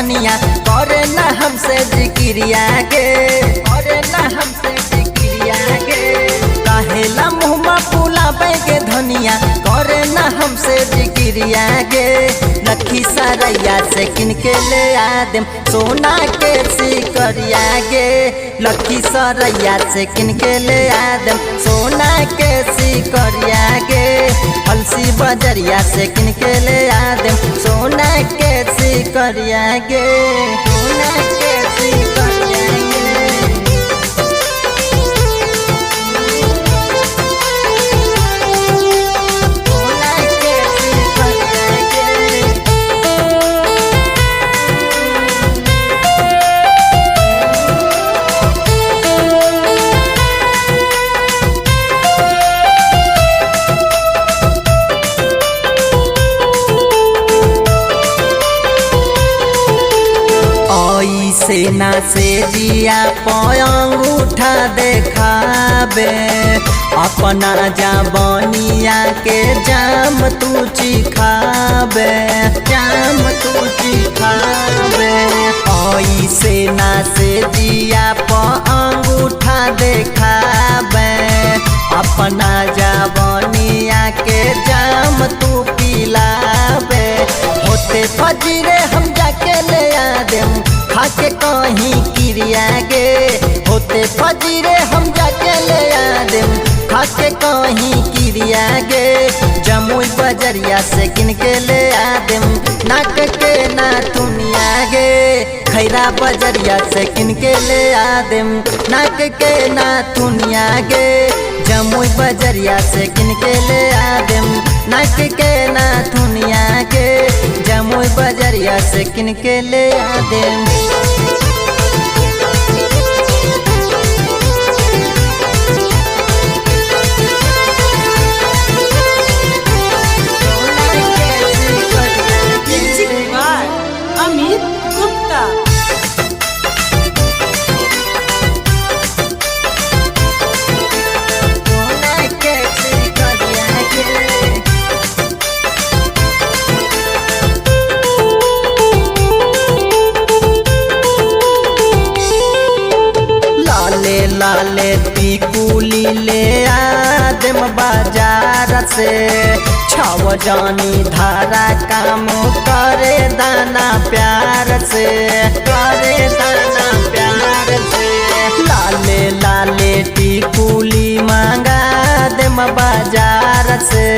धनिया करे ना हमसे जिक्रिया गे, करे ना हमसे जिक्रिया गे। काहेला मुँहमा फुलावे गे धनिया करे ना हमसे जिक्रिया गे। लखीसरैया से किन के ले आदेम सोना के सिकरिया गे। लखीसरैया से किन के ले आदेम सोना के सिकरिया गे। हलसी बजरिया से किन के ले आदेम सोना के सिकरिया गे, सोना के सिकरिया गे। सोना के सिकरिया गे। सेना से जिया अंगूठा देखाबे अपना जवानिया के जाम तू चिखाबे, जाम तू चिखाबे। सेना से जिया अंगूठा देखाबे अपना जवानिया के जाम तू पिलाबे। होते फजरे हम जाके ले आदेम खाके कहीं क्रिया गे। होते फजरे हम जाके ले आदेम खाके कहीं क्रिया गे। जमुई बजरिया से किन के ले आदेम नाक के नाथुनिया गे। खैरा बजरिया से किन के ले आदेम नाक के नाथुनिया गे। जमुई बजरिया से किन के ले आदेम नाक के नाथुनिया गे। जमुई बजरिया से किन के ले आदेम। अमित गुप्ता। लाले टिकुली ले आदेम बाजार से। छव जानी धारा काम करे दाना प्यार से, करे दाना प्यार से। लाले लाले टिकुली मांगा देम बाजार से।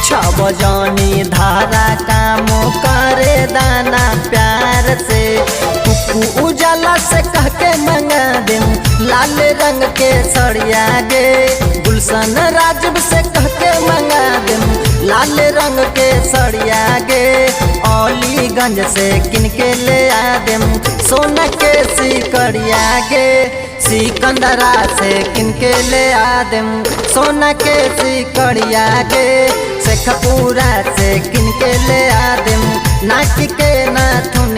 छव जानी धारा काम करे दाना प्यार से। कुकू उजाला से कह के मंगा देम लाल रंग के सड़िया गे। गुलशन राजब से कह के मंगा देम लाल रंग के सड़िया गे। अलीगंज से किन के ले आदेम सोना के सिकरिया गे। सिकंदरा से किन के ले आदेम सोना के सिकरिया गे। शेखपुरा से किन के ले आदेम नाक के नाथुन